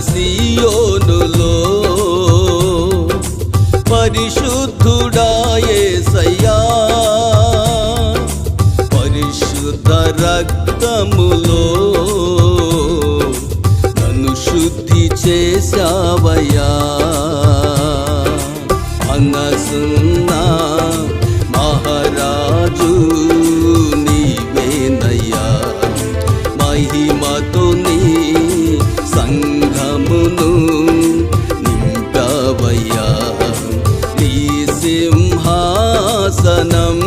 సియోనులో పరిశుద్ధుడా యేసయ్యా, పరిశుద్ధ రక్తములో నన్ను శుద్ధి చేశావయ్యా. మనసున్న మహారాజు నీవేనయ్యా, మహిమతో నీ సంఘమును నింపవయ్యా. నీ సింహాసనం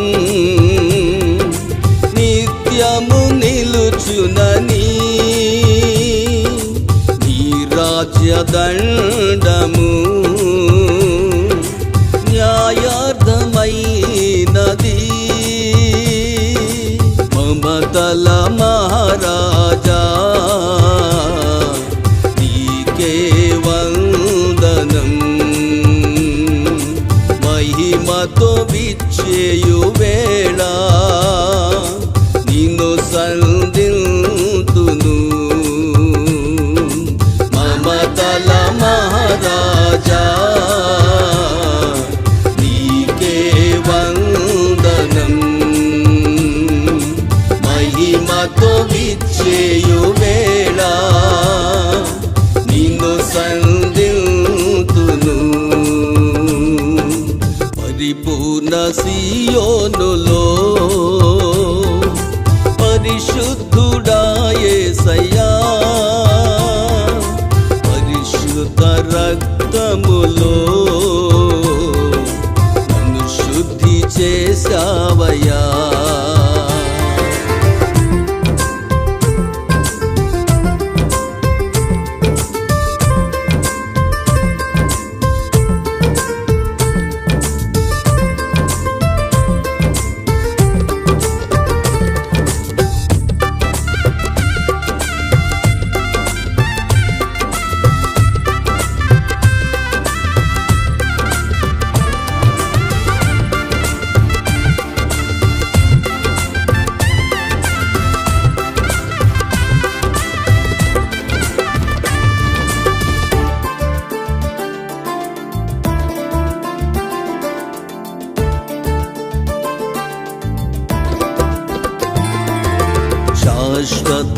నిత్యము నిలుచునని, నీ రాజ్యదండము న్యాయార్థమైనది. మమతల మహారాజా వందనం, మహిమతో విచ్చేయు వేళ నిన్ను సంధింతును. మమతల మహారాజా నీకే వందనం, మహిమతో విచ్చేయు వేళ నిన్ను సంధింతును. పరిపూర్ణ సియోనులో పరిశుద్ధుడా యేసయ్యా, పరిశుద్ధ రక్తములో నన్ను శుద్ధి చేశావయ్యా.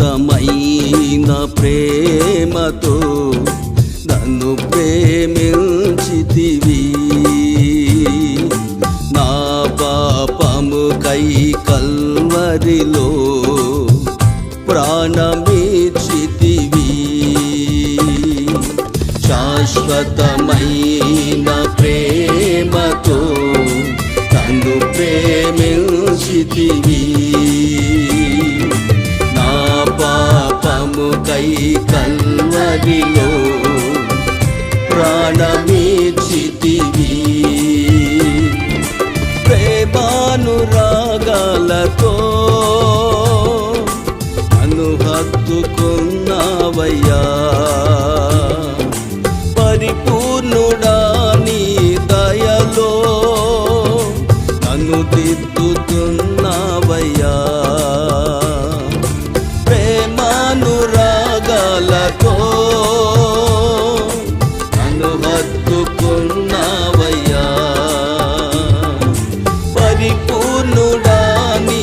శాశ్వతమైన ప్రేమతో నన్ను ప్రేమించితివి, నా పాపముకై కల్వరిలో ప్రాణమిచ్చితివి. శాశ్వతమైన ప్రేమతో నన్ను ప్రేమించితివి, పాపముకై కల్వరిలో ప్రాణమిచ్చితివి. ప్రేమానురాగాలతో నన్ను హత్తుకున్నావయ్యా. పరిపూర్ణుడా నీ దయలో నన్ను దిద్దుతున్నావయ్యా. ప్రేమానురాగాలతో నన్ను హత్తుకున్నావయ్యా. పరిపూర్ణుడా నీ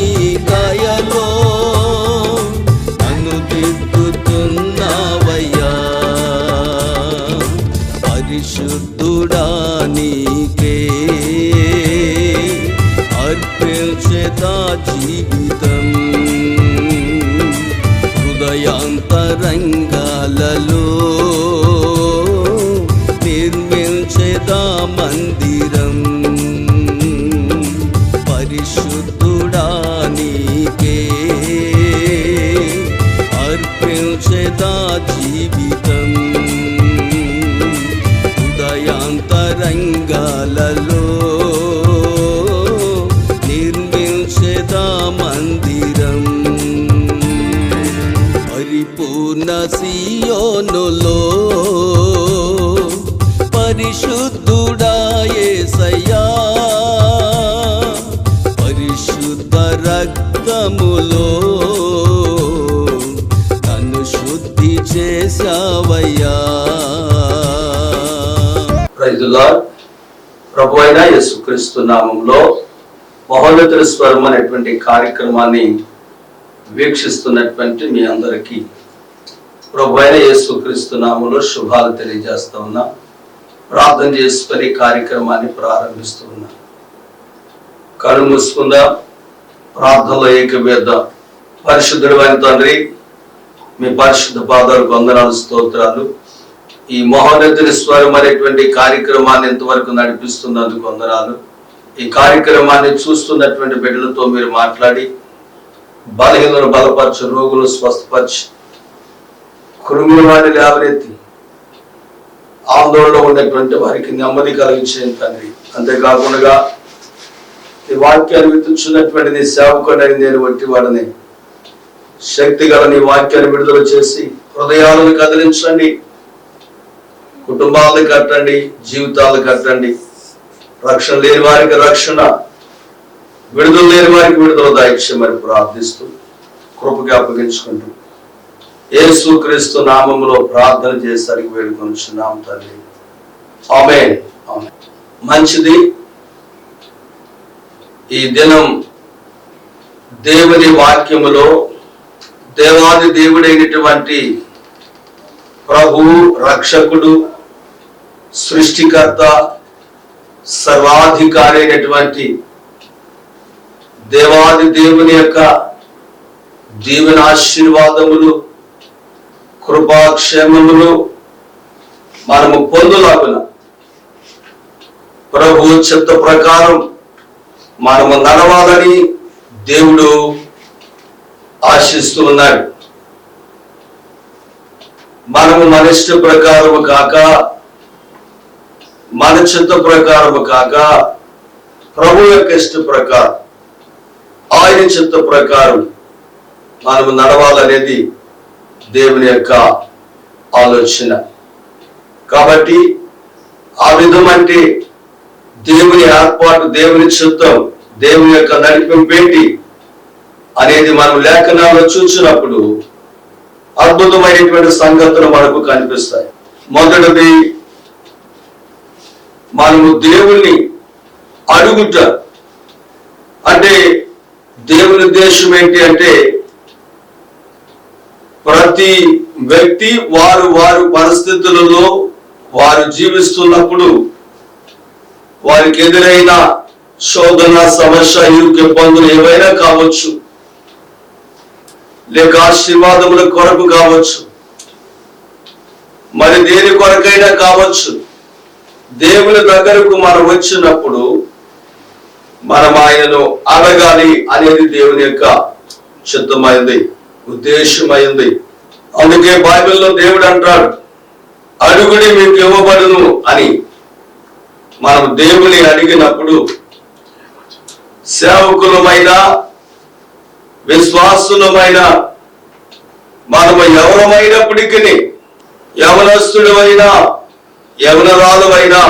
దయలో నన్ను దిద్దుతున్నావయ్యా. పరిశుద్ధుడా నీకే అర్పించేదా జీవితం, హృదయాంతరంగాలలో నిర్మించేదా మందిరం. పరిశుద్ధుడా నీకే అర్పించ నిర్మించేదా జీవితం ఉదయాంతరంగాలలో నిర్మించేదా మందిరం పరిపూర్ణ సియోనులో పరిశుద్ధుడా యేసయ్యా పరిశుద్ధ రక్తములో నన్ను శుద్ధి చేశావయ్యా. Praise the lord. ప్రభువైన యేసుక్రీస్తు నామములో మహోన్నతుల స్వరం అనేటువంటి కార్యక్రమాన్ని వీక్షిస్తున్నటువంటి మీ అందరికీ ప్రభువైన యేసుక్రీస్తు నామములో శుభాలు తెలియజేస్తా ఉన్నా. ప్రార్థన చేసుకొని కార్యక్రమాన్ని ప్రారంభిస్తూ ఉన్నా. కళ్ళు మూసుకుందా, ప్రార్థనలో ఏకమేద్దాం. పరిశుద్ధుడైన తండ్రి, మీ పరిశుద్ధ పాదాలకు వందనాలు, స్తోత్రాలు. ఈ మహోన్నతుని స్వరం అనేటువంటి కార్యక్రమాన్ని ఇంతవరకు నడిపిస్తున్నందుకు వందనాలు. ఈ కార్యక్రమాన్ని చూస్తున్నటువంటి బిడ్డలతో మీరు మాట్లాడి బలహీనను బలపరచు, రోగులు స్వస్థపరచు, కృంగిన వారిని లేవనెత్తి ఆందోళనలో ఉన్నటువంటి వారికి నెమ్మది కలిగించేది తండ్రి. అంతేకాకుండా ఈ వాక్యాన్ని విత్తుచున్నటువంటి నీ సేవకుడని నేను వంటి వాడిని శక్తి గల నీ వాక్యాన్ని విడుదల చేసి హృదయాలను కదిలించండి, కుటుంబాలను కట్టండి, జీవితాలను కట్టండి. రక్షణ లేని వారికి రక్షణ, విడుదల లేని వారికి విడుదల దయచేయమని ప్రార్థిస్తూ కృపకి అప్పగించుకుంటూ యేసుక్రీస్తు నామములో ప్రార్థన చేసరికి వేడుకొనుచున్నాం తండ్రి. ఆమేన్. మంచిది. ఈ దినం దేవుని వాక్యములో దేవాది దేవుడైనటువంటి ప్రభువు, రక్షకుడు, సృష్టికర్త, సర్వాధికారి అయినటువంటి దేవాది దేవుని యొక్క దీవెనాశీర్వాదములు, కృపాక్షేమములు మనము పొందులాగున ప్రభు చిత్త ప్రకారం మనము నడవాలని దేవుడు ఆశిస్తూ ఉన్నాడు. మనము మన ఇష్ట ప్రకారము కాక, మన చిత్త ప్రకారము కాక, ప్రభు యొక్క ఇష్ట ప్రకారం, ఆయన చిత్త ప్రకారం మనము నడవాలనేది దేవుని యొక్క ఆలోచన. కాబట్టి ఆ విధమంటే దేవుని ఏర్పాటు, దేవుని చిత్తం, దేవుని యొక్క నడిపింపేంటి అనేది మనం లేఖనాల్లో చూసినప్పుడు అద్భుతమైనటువంటి సంగతులు మనకు కనిపిస్తాయి. మొదటిది, మనము దేవుణ్ణి అడుగుట. అంటే దేవుని ఉద్దేశం ఏంటి అంటే ప్రతి వ్యక్తి వారు పరిస్థితులలో వారు జీవిస్తున్నప్పుడు వారికి ఎదురైన శోధన, సమస్య, ఇరుకు, ఇబ్బందులు ఏవైనా కావచ్చు, లేక ఆశీర్వాదముల కొరకు కావచ్చు, మరి దేని కొరకైనా కావచ్చు, దేవుని దగ్గరకు మనం వచ్చినప్పుడు మనం ఆయనను అడగాలి అనేది దేవుని యొక్క చిత్తమైంది, ఉద్దేశమైంది. అందుకే బైబిల్లో దేవుడు అంటాడు, అడుగుడి మీకు ఇవ్వబడును అని. మనం దేవుని అడిగినప్పుడు సేవకులమైన, విశ్వాసులమైన మనము ఎవరమైనప్పటికీ, యవనస్తుడమైనా యవనరాలువైనా,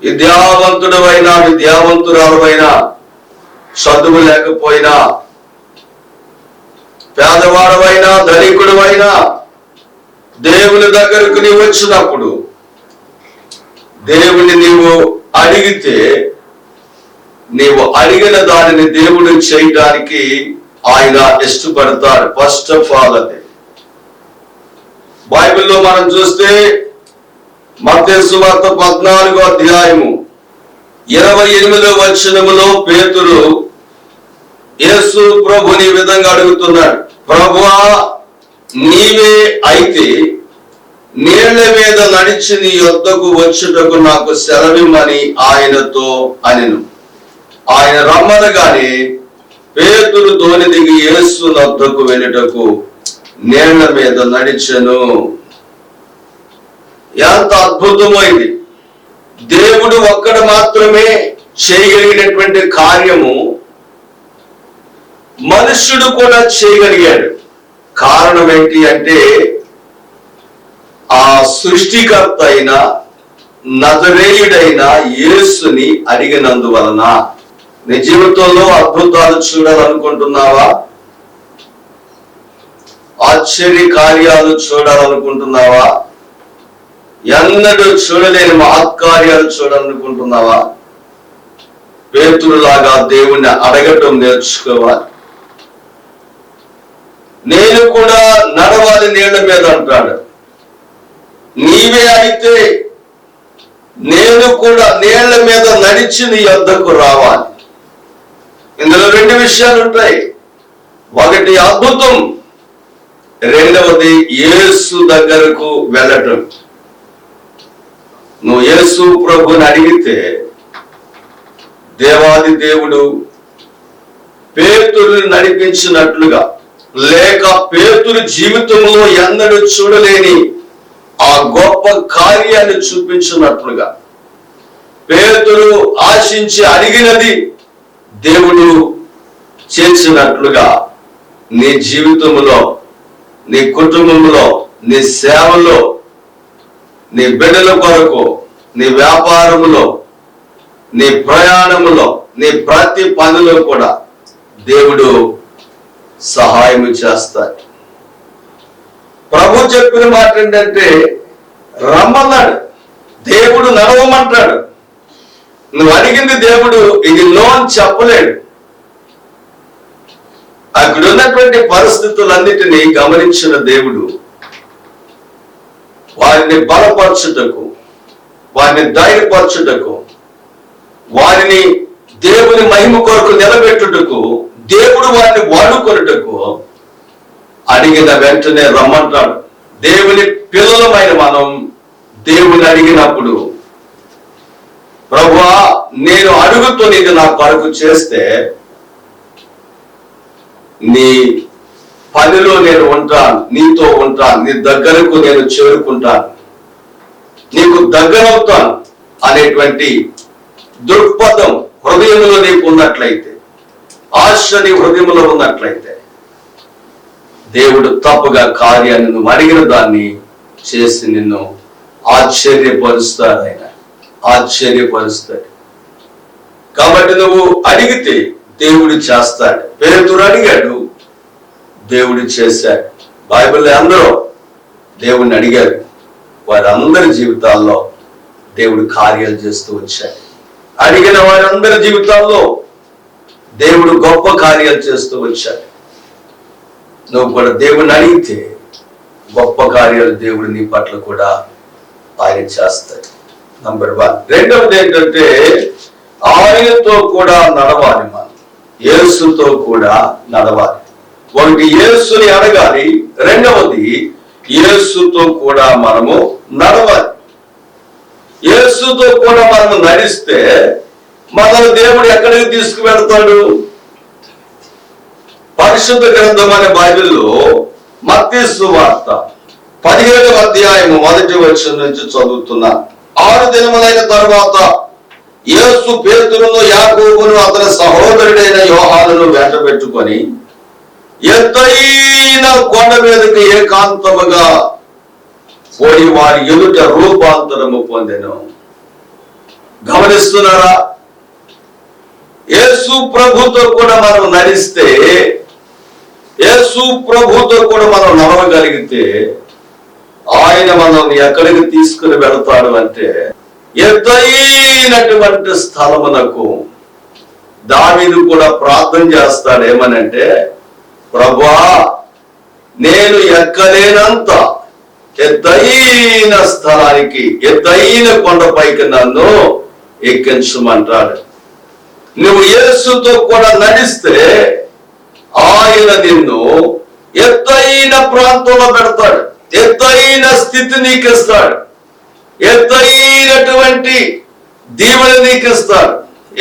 విద్యావంతుడమైనా విద్యావంతురాలువైనా, చదువు లేకపోయినా, పేదవాడవైనా ధనికుడువైనా, దేవుని దగ్గరకు నీవు వచ్చినప్పుడు దేవుని నీవు అడిగితే నీవు అడిగిన దానిని దేవుడు చేయడానికి ఆయన ఇష్టపడతాడు. ఫస్ట్ ఆఫ్ ఆల్ అది బైబిల్లో మనం చూస్తే మత్తయి సువార్త 14వ అధ్యాయము 28వ వచనములో పేతురు యేసు ప్రభుని విధంగా అడుగుతున్నాడు, ప్రభువా నీవే అయితే నీళ్ల మీద నడిచి నీ యొద్దకు వచ్చుటకు నాకు సెలవిమ్మని ఆయనతో అనెను. ఆయన రమ్మనగానే పేతురు దోణి దిగి యేసు వద్దకు వెళ్ళుటకు నీళ్ల మీద నడిచెను. ఎంత అద్భుతమో ఇది! దేవుడు ఒక్కడు మాత్రమే చేయగలిగినటువంటి కార్యము మనుష్యుడు కూడా చేయగలిగాడు. కారణం ఏంటి అంటే, ఆ సృష్టికర్త అయిన నజరేయుడైన యేసుని అడిగినందువలన. నీ జీవితంలో అద్భుతాలు చూడాలనుకుంటున్నావా? ఆశ్చర్య కార్యాలు చూడాలనుకుంటున్నావా? ఎన్నడూ చూడలేని మహత్కార్యాలు చూడాలనుకుంటున్నావా? పేతురులాగా దేవుణ్ణి అడగటం నేర్చుకోవాలి. నేను కూడా నడవాలి నీళ్ల మీద అంటాడు. నీవే అయితే నేను కూడా నీళ్ల మీద నడిచి నీ యొద్దకు రావాలి. ఇందులో రెండు విషయాలు ఉంటాయి. ఒకటి అద్భుతం, రెండవది యేసు దగ్గరకు వెళ్ళటం. నువ్వు యేసు ప్రభుని అడిగితే దేవాది దేవుడు పేతురుని నడిపించినట్లుగా, లేక పేతురు జీవితంలో ఎన్నడూ చూడలేని ఆ గొప్ప కార్యాన్ని చూపించినట్లుగా, పేతురు ఆశించి అడిగినది దేవుడు చేసినట్లుగా నీ జీవితంలో, నీ కుటుంబంలో, నీ సేవలో, నీ బిడ్డల కొరకు, నీ వ్యాపారములో, నీ ప్రయాణములో, నీ ప్రతి పనిలో కూడా దేవుడు సహాయం చేస్తాడు. ప్రభు చెప్పిన మాట ఏంటంటే, రమ్మన్నాడు. దేవుడు నడవమంటాడు. నువ్వు అడిగింది దేవుడు ఇది నో అని చెప్పలేడు. అక్కడ ఉన్నటువంటి పరిస్థితులన్నిటినీ గమనించిన దేవుడు వారిని బలపరచుటకు, వారిని ధైర్యపరచుటకు, వారిని దేవుని మహిమ కొరకు నిలబెట్టుటకు, దేవుడు వారిని వాడుకొనుటకు అడిగిన వెంటనే రమ్మంటాడు. దేవుని పిల్లలమైన మనం దేవుని అడిగినప్పుడు, ప్రభువా నేను అడుగుతున్న ఇది నా కొరకు చేస్తే నీ పనిలో నేను ఉంటాను, నీతో ఉంటాను, నీ దగ్గరకు నేను చేరుకుంటాను, నీకు దగ్గరవుతాను అనేటువంటి దృక్పథం హృదయంలో నీకు ఉన్నట్లయితే, ఆశ నీ హృదయంలో ఉన్నట్లయితే, దేవుడు తప్పుగా కార్యాన్ని నువ్వు అడిగిన దాన్ని చేసి నిన్ను ఆశ్చర్యపరుస్తాడు. ఆయన ఆశ్చర్యపరుస్తాడు. కాబట్టి నువ్వు అడిగితే దేవుడు చేస్తాడు. పేతురు అడిగాడు, దేవుడు చేశాడు. బైబిల్లో అందరూ దేవుణ్ణి అడిగారు. వారందరి జీవితాల్లో దేవుడు కార్యాలు చేస్తూ వచ్చాడు. అడిగిన వారందరి జీవితాల్లో దేవుడు గొప్ప కార్యాలు చేస్తూ వచ్చాడు. నువ్వు కూడా దేవుణ్ణి అడిగితే గొప్ప కార్యాలు దేవుడు నీ పట్ల కూడా ఆయన చేస్తాడు. నంబర్ 1. రెండవది ఏంటంటే, ఆయనతో కూడా నడవాలి. మనం యేసుతో కూడా నడవాలి. ఒకటి యేసుని అడగాలి, రెండవది యేసుతో కూడా మనము నడవాలి. యేసుతో కూడా మనము నడిస్తే మనల్ని దేవుడు ఎక్కడికి తీసుకువెళ్తాడు? పరిశుద్ధ గ్రంథం అనే బైబిల్లో మత్తయి సువార్త 17వ అధ్యాయము 1వ వచనం నుంచి చదువుతున్నా. 6 దినములైన తరువాత యేసు పేతురును, యాకోబును, అతని సహోదరుడైన యోహానును వెంట పెట్టుకొని ఎత్తైన కొండ మీదకి ఏకాంతముగా పోయి వారి ఎదుట రూపాంతరము పొందెను. గమనిస్తున్నారా? యేసు ప్రభుతో కూడా మనం నడిస్తే, యేసు ప్రభుతో కూడా మనం నడవగలిగితే ఆయన మనం ఎక్కడికి తీసుకుని వెళతాడు అంటే, ఎత్తైనటువంటి స్థలమునకు. దావీదు కూడా ప్రార్థన చేస్తాడు. ఏమనంటే, ప్రభువా నేను ఎక్కలేనంత ఎత్తైన స్థలానికి, ఎత్తైన కొండపైకి నన్ను ఎక్కించమంటాడు. నువ్వు యేసుతో కూడా నడిస్తే ఆయన నిన్ను ఎత్తైన ప్రాంతంలో పెడతాడు. ఎత్తైన స్థితి నీకు ఇస్తాడు. ఎత్తైనటువంటి దీవెన నీకు ఇస్తాడు.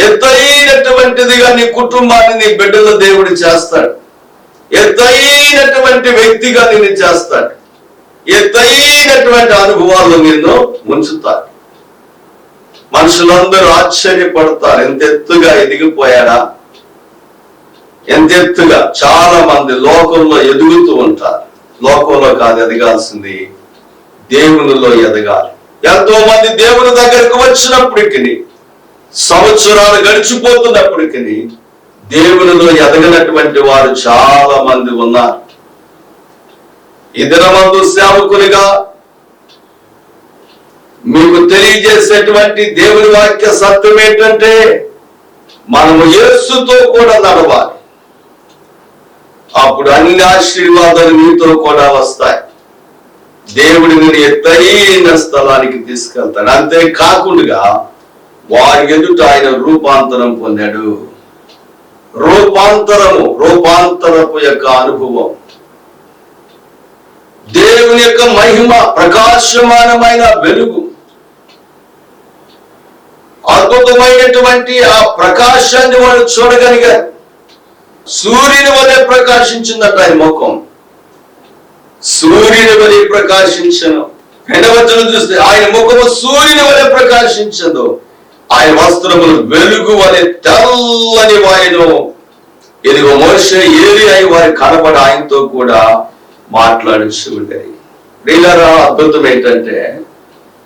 ఎత్తైనటువంటిదిగా నీ కుటుంబాన్ని, నీ బిడ్డల దేవుడు చేస్తాడు. ఎత్తైనటువంటి వ్యక్తిగా నిన్ను చేస్తాడు. ఎత్తైనటువంటి అనుభవాల్లో నిన్ను ఉంచుతాడు. మనుషులందరూ ఆశ్చర్యపడతారు, ఎంత ఎత్తుగా ఎదిగిపోయాడా, ఎంత ఎత్తుగా. చాలా మంది లోకంలో ఎదుగుతూ ఉంటారు. లోకంలో కాదు ఎదగాల్సింది, దేవునిలో ఎదగాలి. ఎంతో మంది దేవుని దగ్గరకు వచ్చినప్పటికీ, సంవత్సరాలు గడిచిపోతున్నప్పటికీ దేవునిలో ఎదగనటువంటి వారు చాలా మంది ఉన్నారు. ఈ దినమందు సేవకులుగా మీకు తెలియజేసేటువంటి దేవుని వాక్య సత్యం ఏంటంటే, మనము యేసుతో కూడా నడవాలి. అప్పుడు అన్ని ఆశీర్వాదాలు మీతో కూడా వస్తాయి. దేవుడిని ఎత్తైన స్థలానికి తీసుకెళ్తాడు. అంతేకాకుండా వారి ఎదుట ఆయన రూపాంతరం పొందాడు. రూపాంతరపు యొక్క అనుభవం, దేవుని యొక్క మహిమ, ప్రకాశమానమైన వెలుగు, అద్భుతమైనటువంటి ఆ ప్రకాశాన్ని వాడు చూడగలిగారు. సూర్యుని వలె ప్రకాశించిందట ఆయన ముఖం, సూర్యుని వలె ప్రకాశించను. రెండవచనం చూస్తే ఆయన ముఖము సూర్యుని వలె ప్రకాశించదు, ఆయన వస్త్రములు వెలుగు వలె తెల్లని వాయను. ఇదిగో మోషే ఏలియా వారి కనబడి ఆయనతో కూడా మాట్లాడుచు ఉండేది. ప్రియులారా, అద్భుతం ఏంటంటే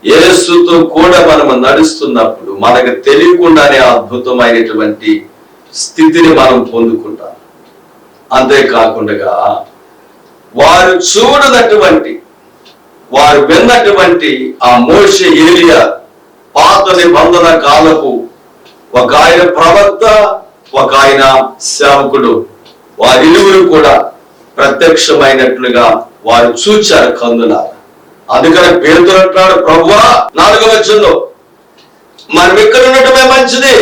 యేసుతో కూడా మనం నడుస్తున్నప్పుడు మనకు తెలియకుండానే అద్భుతమైనటువంటి స్థితిని మనం పొందుకుంటాం. అంతేకాకుండా వారు చూడనటువంటి, వారు విన్నటువంటి ఆ మోషే ఏలియా పాత నిబంధన కాలపు ఒక ఆయన ప్రవక్త, ఒక ఆయన సేవకుడు, వారిరువురు కూడా ప్రత్యక్షమైనట్లుగా వారు చూచారు కన్నుల. అందుకని పేతురు అంటున్నాడు, ప్రభువా, 4వ వచనంలో, మనం ఇక్కడ ఉండటమే మంచిది,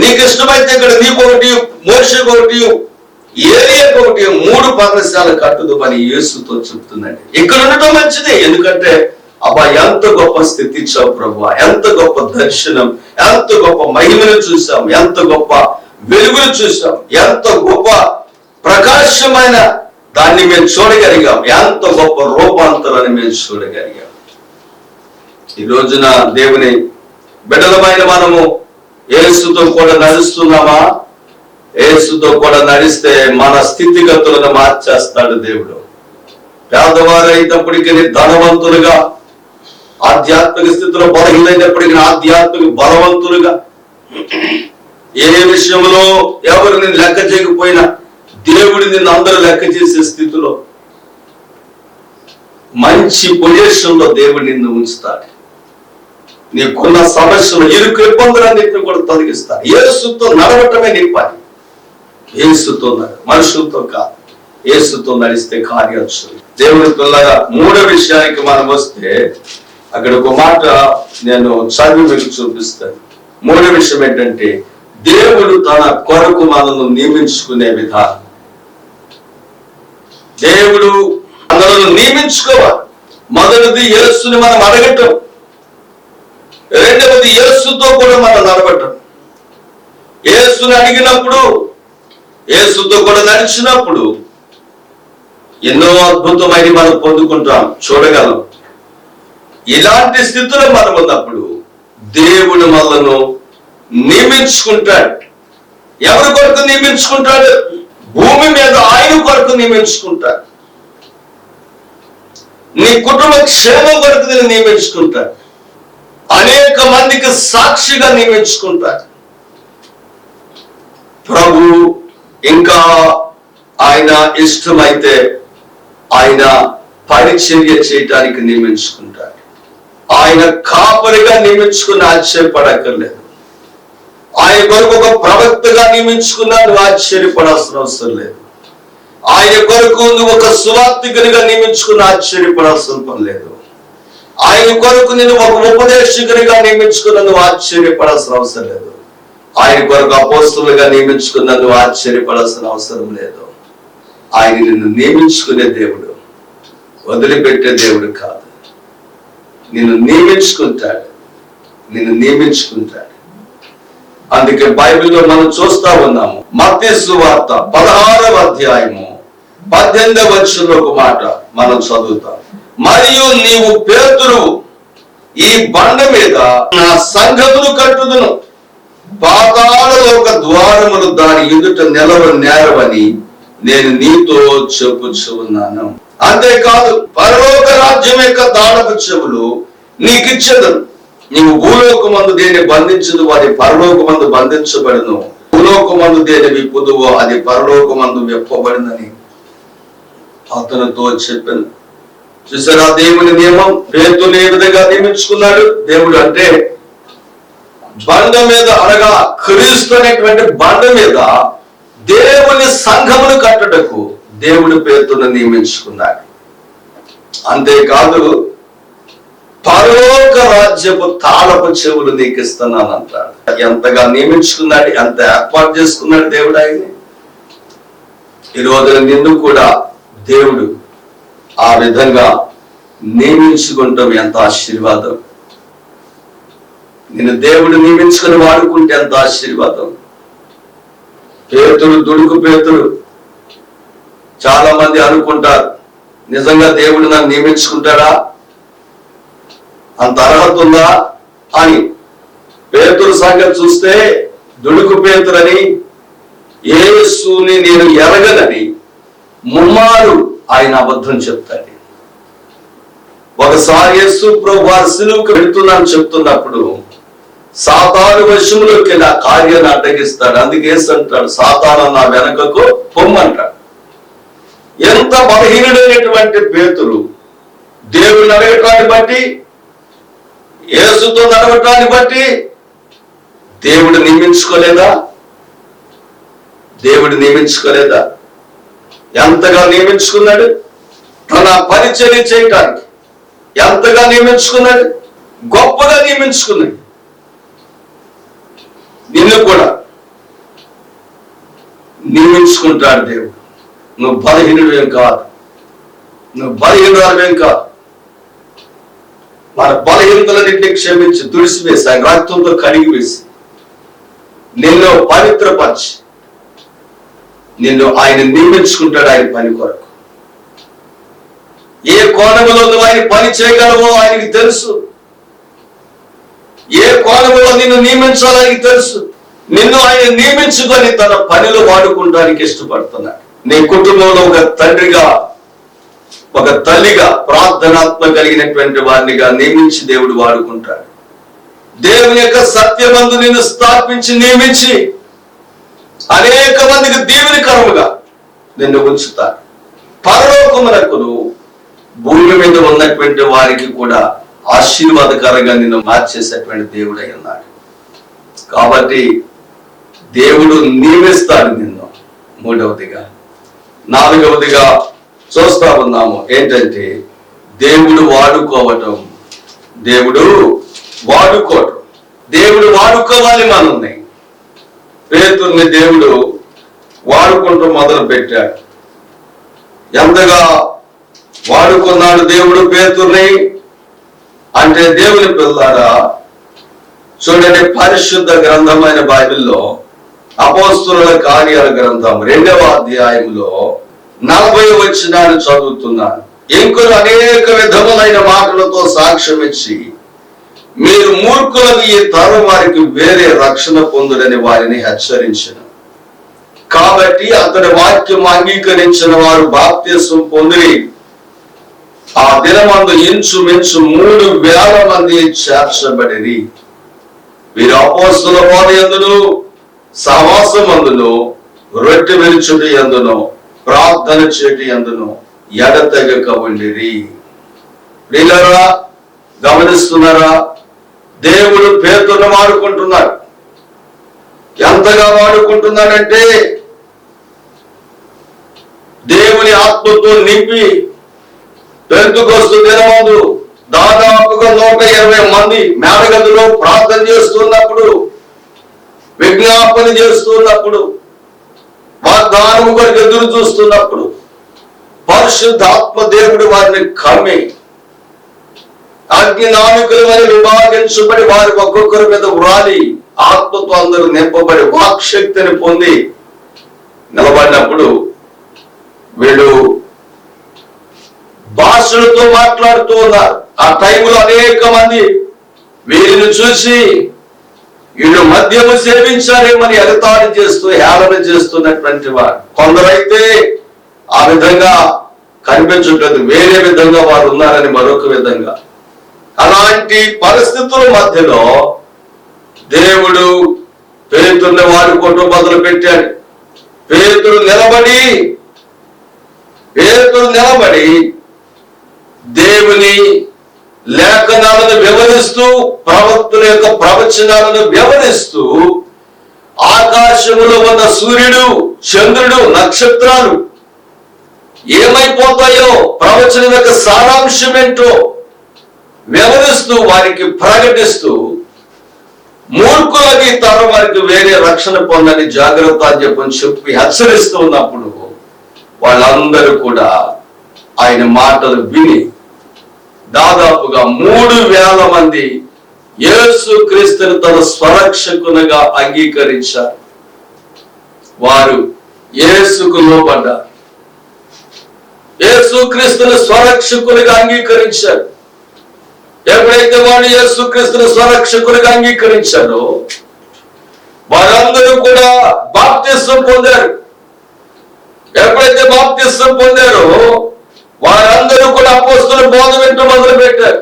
నీకు ఇష్టమైతే ఇక్కడ నీకు ఒకటి, మోషేకు ఒకటి, ఏలియాకు ఒకటి, 3 పర్ణశాల కట్టుదు అని యేసుతో చెప్తుందండి. ఇక్కడ ఉండటం మంచిది. ఎందుకంటే అబ్బా, ఎంత గొప్ప స్థితి ఇచ్చావు ప్రభువా, ఎంత గొప్ప దర్శనం, ఎంత గొప్ప మహిమను చూసాం, ఎంత గొప్ప వెలుగును చూసాం, ఎంత గొప్ప ప్రకాశమైన దాన్ని మేము చూడగలిగాం, ఎంత గొప్ప రూపాంతరాన్ని మేము చూడగలిగాం. ఈ రోజున దేవుని బిడ్డలమైన మనము యేసుతో కూడా నడుస్తున్నామా? యేసుతో కూడా నడిస్తే మన స్థితిగతులను మార్చేస్తాడు దేవుడు. పేదవారు అయినప్పటికీ ధనవంతులుగా, ఆధ్యాత్మిక స్థితిలో బలహీనైనప్పటికీ ఆధ్యాత్మిక బలవంతులుగా, ఏ విషయంలో ఎవరు నిన్ను లెక్క చేయకపోయినా దేవుడు నిన్ను అందరూ లెక్క చేసే స్థితిలో, మంచి పొజిషన్ లో దేవుడు నిన్ను ఉంచుతాడు. నీకున్న సమస్యలు, ఇరుకు ఇబ్బందులన్నింటినీ కూడా తొలగిస్తాడు. యేసుతో నడవటమే నీ పని. యేసుతో మనుషులతో కాదు, యేసుతో నడిస్తే కార్యాలు. దేవుడి పిల్లగా 3వ విషయానికి మనం వస్తే, అక్కడ ఒక మాట నేను చదివి మీకు చూపిస్తాను. 3వ విషయం ఏంటంటే, దేవుడు తన కొరకు మనల్ని నియమించుకునే విధానం. దేవుడు మనల్ని నియమించుకోవాలి. మొదటిది యేసుని మనం అడగటం, రెండవది యేసుతో కూడా మనం నడవటం. యేసుని అడిగినప్పుడు, యేసుతో కూడా నడిచినప్పుడు ఎన్నో అద్భుతమైన మనం పొందుకుంటాం, చూడగలం. ఇలాంటి స్థితిలో మనం ఉన్నప్పుడు దేవుడు మనల్ని నియమించుకుంటాడు. ఎవరి కొరకు నియమించుకుంటాడు? భూమి మీద ఆయన కొరకు నియమించుకుంటాడు. నీ కుటుంబ క్షేమం కొరకు నేను నియమించుకుంటాడు. అనేక మందికి సాక్షిగా నియమించుకుంటాడు ప్రభు. ఇంకా ఆయన ఇష్టమైతే ఆయన పరిచర్య చేయటానికి నియమించుకుంటాడు. ఆయన కాపరిగా నియమించుకుని ఆశ్చర్యపడక్కర్లేదు. ఆయన కొరకు ఒక ప్రవక్తగా నియమించుకున్నా నువ్వు ఆశ్చర్యపడాల్సిన అవసరం లేదు. ఆయన కొరకు నువ్వు ఒక సువార్తికునిగా నియమించుకుని ఆశ్చర్యపడాల్సిన పని లేదు. ఆయన కొరకు నేను ఒక ఉపదేశకునిగా నియమించుకున్నా నువ్వు ఆశ్చర్యపడాల్సిన అవసరం లేదు. ఆయన కొరకు అపోస్తలుగా నియమించుకున్నా నువ్వు ఆశ్చర్యపడాల్సిన అవసరం లేదు. ఆయన నిన్ను నియమించుకునే దేవుడు, వదిలిపెట్టే దేవుడు కాదు. నిన్ను నియమించుకుంటాడు. అందుకే బైబిల్లో మనం చూస్తా ఉన్నాము. మత్తయి సువార్త 16వ అధ్యాయము 18వ వచనంలో ఒక మాట మనం చదువుతాం. మరియు నీవు పేతురు, ఈ బండ మీద నా సంఘమును కట్టుదును, పాతాళలోక ద్వారములు దాని ఎదుట నేరవని నేను నీతో చెప్పుచు ఉన్నాను. అంతేకాదు, పరలోక రాజ్యం యొక్క తాళపు చెవులు నీకు ఇచ్చేదను. నీవు భూలోకమందు దేని బంధించదు, అది పరలోకమందు బంధించబడును. భూలోకమందు దేని విప్పుదువో, అది పరలోకమందు విప్పబడిందని అతనితో చెప్పాను. చూసారా దేవుని నియమం? పేతురుని ఏ విధంగా నియమించుకున్నాడు దేవుడు అంటే, బండ మీద, అనగా క్రీస్తు అనేటువంటి బండ మీద దేవుని సంఘమును కట్టుటకు దేవుడు పేతురుని నియమించుకున్నాడు. అంతేకాదు, పరలోక రాజ్యపు తాళపు చెవులు నీకు ఇస్తున్నాను అంటాడు. ఎంతగా నియమించుకున్నాడు, ఎంత ఏర్పాటు చేసుకున్నాడు దేవుడు ఆయన్ని. ఈ రోజున నిన్ను కూడా దేవుడు ఆ విధంగా నియమించుకుంటాం. ఎంత ఆశీర్వాదం! నిన్ను దేవుడు నియమించుకుని వాడుకుంటే ఎంత ఆశీర్వాదం! పేతురు, దుడుకు పేతురు. చాలా మంది అనుకుంటారు, నిజంగా దేవుడు నన్ను నియమించుకుంటాడా, అంత అర్హత ఉందా అని. పేతురు సంగతి చూస్తే, దుడుకు పేతురని, యేసుని నేను ఎరగనని ముమ్మారు ఆయన అబద్ధం చెప్తాడు. ఒకసారి యేసు ప్రభు వారి సిలువకు వెళ్తున్నాను చెప్తున్నప్పుడు సాతాను వశంలోకి వెళ్ళి ఆ కార్యాన్ని అడ్డగిస్తాడు. అందుకే యేసు అంటాడు, సాతాను నా వెనకకు పొమ్మంటాడు. ఎంత బలహీనుడైనటువంటి పేతురు దేవుని అడగటాన్ని బట్టి, యేసుతో నడవటాన్ని బట్టి దేవుడు నియమించుకోలేదా? దేవుడు నియమించుకోలేదా? ఎంతగా నియమించుకున్నాడు? తన పరిచర్య చేయటానికి ఎంతగా నియమించుకున్నాడు? గొప్పగా నియమించుకున్నాడు. నిన్ను కూడా నియమించుకుంటాడు దేవుడు. నువ్వు బలహీనుడేం కాదు, నువ్వు బలహీనురాలేం కాదు. మన బలహీనతలన్నింటినీ క్షమించి తుడిసివేసి ఆయన రక్తంతో కడిగి వేసి నిన్ను పవిత్రపరిచి నిన్ను ఆయన నియమించుకుంటాడు ఆయన పని కొరకు. ఏ కోణములో నువ్వు ఆయన పని చేయగలవో ఆయనకి తెలుసు. ఏ కోణములో నిన్ను నియమించాలో ఆయనకి తెలుసు. నిన్ను ఆయన నియమించుకొని తన పనిలో వాడుకుంటానికి ఇష్టపడుతున్నాడు. నీ కుటుంబంలో ఒక తండ్రిగా, ఒక తల్లిగా, ప్రార్థనాత్మ కలిగినటువంటి వారినిగా నియమించి దేవుడు వాడుకుంటాడు. దేవుని యొక్క సత్యమందు నిన్ను స్థాపించి నియమించి అనేక మందికి దీవెనకరముగా నిన్ను ఉంచుతాడు. పరలోకమునకును భూమి మీద ఉన్నటువంటి వారికి కూడా ఆశీర్వాదకరంగా నిన్ను మార్చేసేటువంటి దేవుడై ఉన్నాడు. కాబట్టి దేవుడు నియమిస్తాడు నిన్ను. మూడవదిగా, నాలుగవదిగా చూస్తా ఉన్నాము ఏంటంటే, దేవుడు వాడుకోవటం. దేవుడు వాడుకోవటం. దేవుడు వాడుకోవాలి మనల్ని. పేతుర్ని దేవుడు వాడుకుంటూ మొదలు పెట్టాడు. ఎంతగా వాడుకున్నాడు దేవుడు పేతుర్ని అంటే, దేవుని పిల్లారా చూడండి, పరిశుద్ధ గ్రంథమైన బైబిల్లో అపోస్తలుల కార్యాల గ్రంథం 2వ అధ్యాయంలో 40వ వచనాన్ని చదువుతున్నాను. ఇంకొన్ని అనేక విధములైన మాటలతో సాక్ష్యం ఇచ్చి, మీరు మూర్ఖులకు ఈ తరం వారికి వేరే రక్షణ పొందుడని వారిని హెచ్చరించెను. కాబట్టి అతడి వాక్యం అంగీకరించిన వారు బాప్తిసం పొందిరి. ఆ దినమందు ఇంచుమించు 3,000 మంది చేర్చబడిరి. వీరు అపోస్తలుల బోధ యందును, సహవాసమందును, రొట్టె విరుచుటి యందును, ప్రార్థన చేటి యందును ఎడతెగక ఉండిరి. ప్రియులారా, గమనిస్తున్నారా? దేవుడు పేతురును వాడుకుంటున్నాడు. ఎంతగా వాడుకుంటున్నాడంటే, దేవుని ఆత్మతో నింపి పెంతెకొస్తు దినమందు దాదాపుగా 120 మంది మేడగదిలో ప్రార్థన చేస్తున్నప్పుడు, విజ్ఞాపన చేస్తున్నప్పుడు, వాగ్దానము కొరకు ఎదురు చూస్తున్నప్పుడు పరిశుద్ధాత్మ దేవుడు వారిని కమ్మి అగ్ని నావికుల వలె విభాగించబడి వారి ఒక్కొక్కరి మీద వ్రాలి ఆత్మతో అందరూ నింపబడి వాక్శక్తిని పొంది నిలబడినప్పుడు వీళ్ళు భాషలతో మాట్లాడుతూ ఉన్నారు. ఆ టైంలో అనేక మంది వీరిని చూసి వీళ్ళు మద్యము సేవించారేమని ఎగతాళి చేస్తూ హేళన చేస్తున్నటువంటి వారు కొందరైతే ఆ విధంగా కనిపించట్లేదు, వేరే విధంగా వారు ఉన్నారని మరొక విధంగా. అలాంటి పరిస్థితుల మధ్యలో దేవుడు పేతురుని వాడుకోవటం మొదలు పెట్టాడు. పేతురు నిలబడి దేవుని లేఖనాలను వివరిస్తూ, ప్రవక్తుల యొక్క ప్రవచనాలను వివరిస్తూ, ఆకాశములో ఉన్న సూర్యుడు, చంద్రుడు, నక్షత్రాలు ఏమైపోతాయో, ప్రవచనం యొక్క సారాంశం ఏంటో వివరిస్తూ వారికి ప్రకటిస్తూ, మూర్ఖులకి తర వారికి వేరే రక్షణ పొందని జాగ్రత్త అని చెప్పి హెచ్చరిస్తూ ఉన్నప్పుడు వాళ్ళందరూ కూడా ఆయన మాటలు విని దాదాపుగా 3,000 మంది యేసు క్రీస్తుని తన స్వరక్షకునిగా అంగీకరించారు. వారు యేసుకు లోబడ్డారు, యేసు క్రీస్తుని స్వరక్షకునిగా అంగీకరించారు. ఎప్పుడైతే వాడు యేసు క్రీస్తుని స్వరక్షకునిగా అంగీకరించారో వారందరూ కూడా బాప్తిస్మం పొందారు. ఎప్పుడైతే బాప్తిస్మం పొందారో వారందరూ కూడా అపోస్తలుల బోధ వింటూ మొదలు పెట్టారు.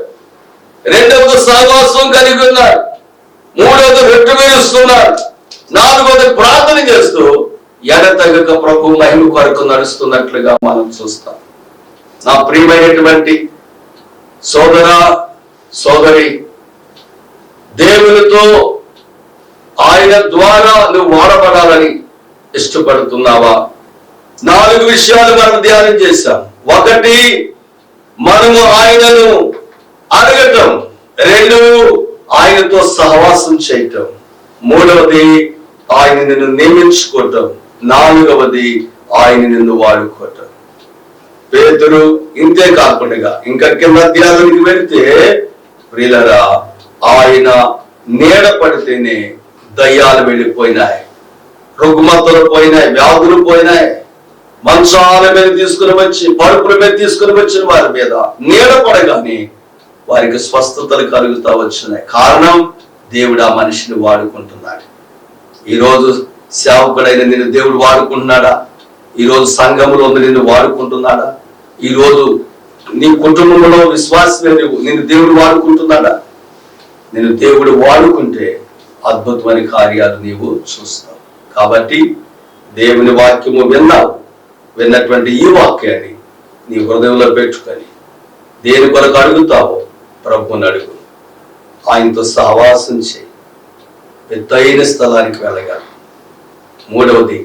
రెండవది సహవాసం కలిగి ఉన్నారు. మూడవది రొట్టె విరుస్తున్నారు. నాలుగవది ప్రార్థన చేస్తూ ఎడతెగక ప్రభు మహిమ కొరకు నడుస్తున్నట్లుగా మనం చూస్తాం. నా ప్రియమైనటువంటి సోదర సోదరి, దేవునితో ఆయన ద్వారా నువ్వు వాడబడాలని ఇష్టపడుతున్నావా? 4 విషయాలు మనం ధ్యానం చేశాం. 1, మనము ఆయనను అడగటం. 2, ఆయనతో సహవాసం చేయటం. 3వది, ఆయన నిన్ను నియమించుకోవటం. 4వది, ఆయన నిన్ను వాడుకోవటం. పేతురు ఇంతే కాకుండా ఇంకా కింద అధ్యాయానికి వెళితే ప్రియులరా, ఆయన నీడ పడితేనే దయ్యాలు వెళ్ళిపోయినాయి, రుగ్మతలు పోయినాయి, వ్యాధులు పోయినాయి. మంచాల మీద తీసుకుని వచ్చి, పడుపుల మీద తీసుకుని వచ్చిన వారి మీద నీడ పడగానే వారికి స్వస్థతలు కలుగుతా వచ్చినాయి. కారణం, దేవుడు ఆ మనిషిని వాడుకుంటున్నాడు. ఈరోజు సేవకుడైన నిన్ను దేవుడు వాడుకుంటున్నాడా? ఈరోజు సంఘములో నిన్ను వాడుకుంటున్నాడా? ఈరోజు నీ కుటుంబంలో విశ్వాసమే నిన్ను దేవుడు వాడుకుంటున్నాడా? నిన్ను దేవుడు వాడుకుంటే అద్భుతమైన కార్యాలు నీవు చూస్తావు. కాబట్టి దేవుని వాక్యము విన్నటువంటి ఈ వాక్యాన్ని నీ హృదయంలో పెట్టుకొని దేని కొరకు అడుగుతావో ప్రభువుని అడుగు. ఆయనతో సహవాసం చేయి, ఎత్తైన స్థలానికి వెళ్ళగలరు. 3వది,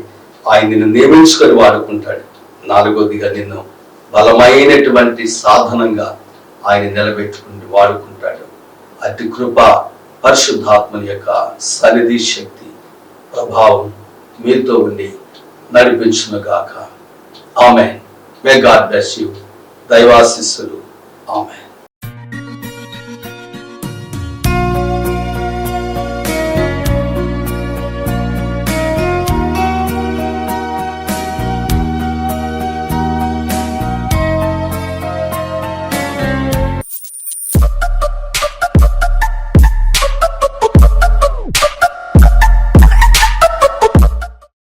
ఆయన నిన్ను నియమించుకొని వాడుకుంటాడు. 4వదిగా నిన్ను బలమైనటువంటి సాధనంగా ఆయన నిలబెట్టుకుని వాడుకుంటాడు. అతి కృప, పరిశుద్ధాత్మని యొక్క సన్నిధి, శక్తి, ప్రభావం మీతో ఉండి నడిపించునుగాక. Amen. May God bless you. దైవాశీస్సులు. ఆమేన్.